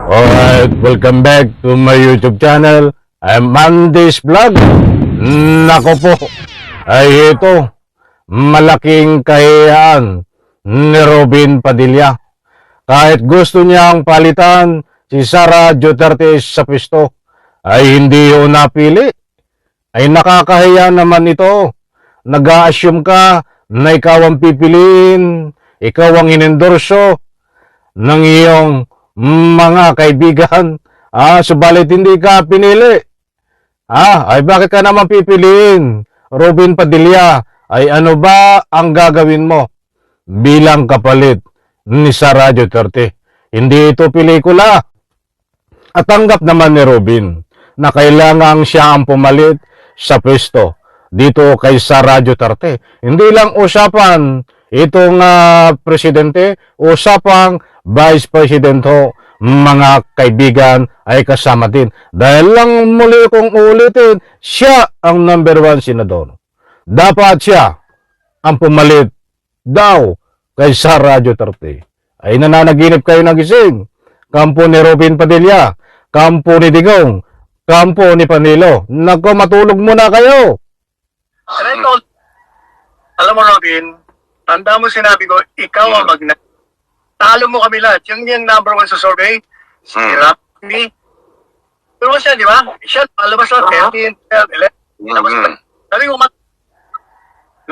Alright, welcome back to my YouTube channel. I'm Mandy's Vlog. Nako po, ay ito, malaking kahiyaan ni Robin Padilla. Kahit gusto niyang palitan si Sara Duterte sa pwesto, ay hindi yun napili. Ay nakakahiya naman ito. Nag-a-assume ka na ikaw ang pipiliin, ikaw ang inendorso ng iyong mga kaibigan, subalit hindi ka pinili. Ay bakit ka naman pipiliin? Robin Padilla, ay ano ba ang gagawin mo bilang kapalit ni Sara Duterte? Hindi ito pelikula. At tanggap naman ni Robin na kailangan siya ang pumalit sa pwesto dito kay Sara Duterte. Hindi lang usapan itong presidente, usapang Vice President ho, mga kaibigan ay kasama din. Dahil lang muli kong ulitin, siya ang number 1 senador. Dapat siya ang pumalit daw kay Sara Duterte. Ay nananaginip kayo ng gising. Kampo ni Robin Padilla, kampo ni Digong, kampo ni Panilo. Nako, matulog muna kayo. And I told, alam mo Robin, tanda mo sinabi ko, ikaw ang talo mo kami lahat. Yung number 1 sa survey, si Rafi. Pero siya, di ba? Siya, palabas na 13, 12, 11. Tapos, sabi ko,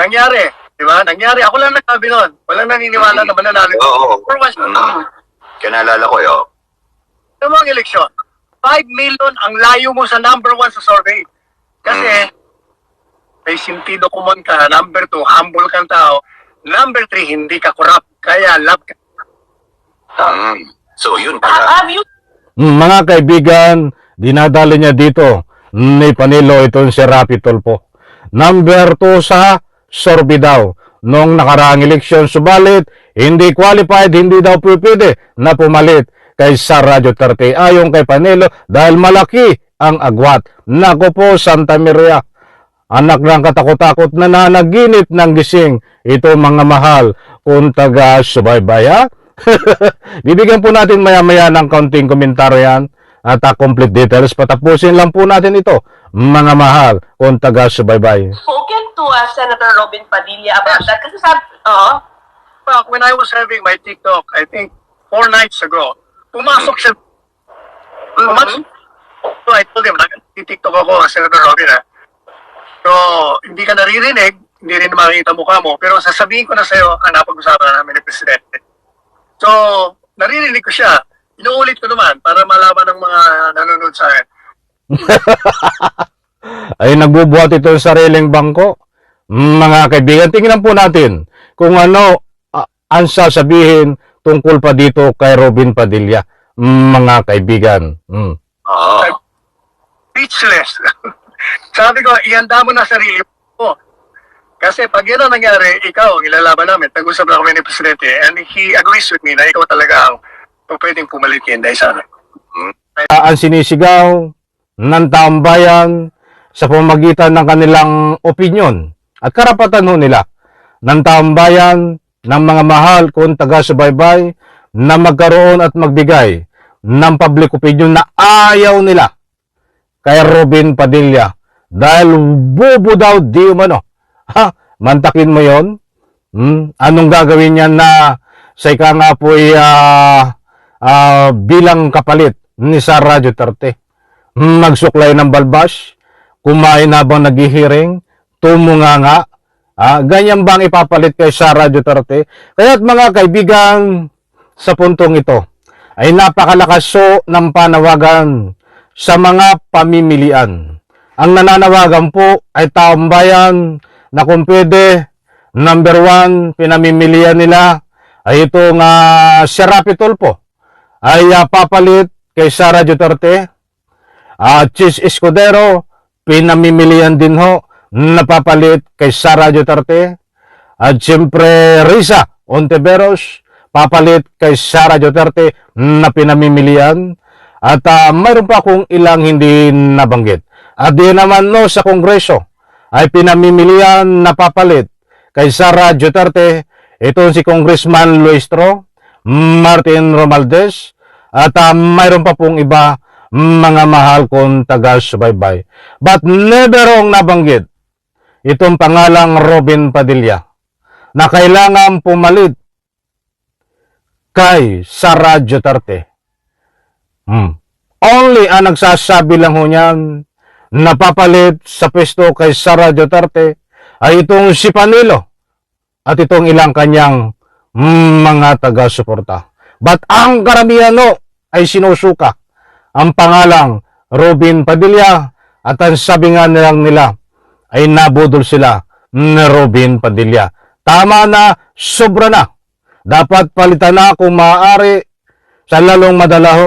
nangyari. Di ba? Nangyari. Ako lang nagsabi nun. Walang naniniwala na mananalo. Oo. Pero was, Kinalala ko yun. yung mga eleksyon, 5 million ang layo mo sa number 1 sa survey. Kasi, may sentido kumon ka. Number 2, humble kang tao. Number 3, hindi ka corrupt. Kaya, love ka. So, yun pala. Mga kaibigan, dinadali niya dito ni Panilo itong si Rapi Tulfo. Number 2 sa survey daw noong nakaraang eleksyon. Subalit, hindi qualified, hindi daw pwede na pumalit kay Sara Duterte ayon kay Panilo dahil malaki ang agwat. Nako po, Santa Maria, anak ng katakot-takot na nanaginip ng gising. Ito mga mahal kung taga-subaybaya. Bibigyan po natin maya-maya ng kaunting komentaryo yan at complete details. Patapusin lang po natin ito, mga mahal kung taga-subaybay. Spoken to Senator Robin Padilla about that. Kasi sabi, Well, when I was having my TikTok, I think 4 nights ago, pumasok siya. So I told him, nag-TikTok ako, Senator Robin. So, hindi ka naririnig, hindi rin makikita mukha mo, pero sasabihin ko na sa'yo ang napag-usapan namin ni Presidente. So, naririnig ko siya. Inuulit ko naman para malaman ng mga nanonood sa akin. Ay nagbubuhat ito ng sariling bangko. Mga kaibigan, tingnan po natin kung ano ang sasabihin tungkol pa dito kay Robin Padilla. Mga kaibigan. Speechless. Sabi ko, ihanda mo na sarili mo. Kasi pag yan ang nangyari, ikaw ang ilalaban namin. Nag-usap na kami ni Presidente and he agrees with me na ikaw talaga ang pwedeng pumalit kay Inday Sara. Ang sinisigaw ng taong bayan sa pamamagitan ng kanilang opinyon at karapatan ho nila ng taong bayan ng mga mahal kung taga-subaybay na magkaroon at magbigay ng public opinion na ayaw nila kay Robin Padilla dahil bobo daw di umano. Mantakin mo yon. Anong gagawin niya na sa ika nga po bilang kapalit ni Sara Duterte? Magsuklay ng balbas, kumain habang naghihiring, tumunganga. Ganyan bang ipapalit kay Sara Duterte? Kaya't mga kaibigan, sa puntong ito ay napakalakas ng panawagan sa mga pamimilian. Ang nananawagan po ay taong bayan na kung pwede, number 1, pinamimilian nila ay itong si Rapi Tulfo ay papalit kay Sara Duterte. Chis Escudero, pinamimilian din ho napapalit kay Sara Duterte. At siyempre Risa Ontiveros, papalit kay Sara Duterte na pinamimilian. At mayroon pa kung ilang hindi nabanggit. At di naman sa Kongreso ay pinamimilian na papalit kay Sara Duterte. Ito si Congressman Luistro, Martin Romualdez, At mayroon pa pong iba, mga mahal kong taga-subaybay. But never akong nabanggit itong pangalang Robin Padilla na kailangan pumalit kay Sara Duterte. Only ang nagsasabi lang ho niyan, napapalit sa pwesto kay Sara Duterte ay itong si Panilo at itong ilang kanyang mga taga-suporta. But ang karamihan no, ay sinusuka ang pangalang Robin Padilla at ang sabi nga nilang nila ay nabudol sila ni Robin Padilla. Tama na, sobra na. Dapat palitan na kung maaari sa lalong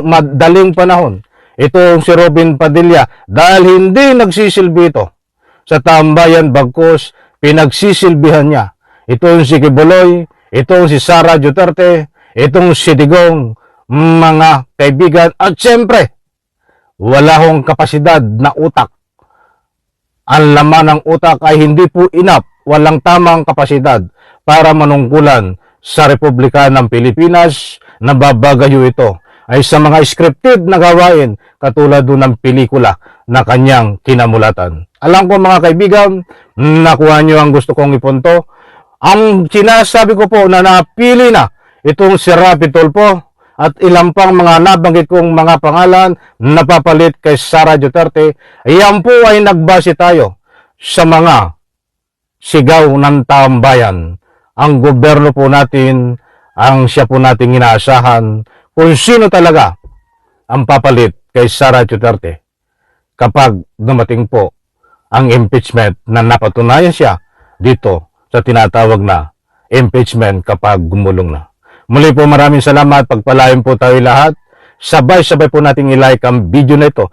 madaling panahon itong si Robin Padilla dahil hindi nagsisilbi ito sa tambayan bagkus pinagsisilbihan niya. Itong si Kibuloy, itong si Sara Duterte, itong si Digong, mga kaibigan at siyempre wala hong kapasidad na utak. Ang laman ng utak ay hindi po enough, walang tamang kapasidad para manungkulan sa Republika ng Pilipinas. Nababagayo ito ay sa mga scripted na gawain katulad doon ng pelikula na kanyang kinamulatan. Alam ko mga kaibigan, nakuha nyo ang gusto kong ipunto. Ang sinasabi ko po na napili na itong si Rapi Tulfo at ilang pang mga nabanggit kong mga pangalan napapalit kay Sara Duterte, yan po ay nagbase tayo sa mga sigaw ng tambayan. Ang gobyerno po natin, ang siya po nating inaasahan kung sino talaga ang papalit kay Sara Duterte kapag dumating po ang impeachment na napatunayan siya dito sa tinatawag na impeachment kapag gumulong na. Muli po maraming salamat, pagpalain po tayo lahat. Sabay-sabay po nating i-like ang video na ito.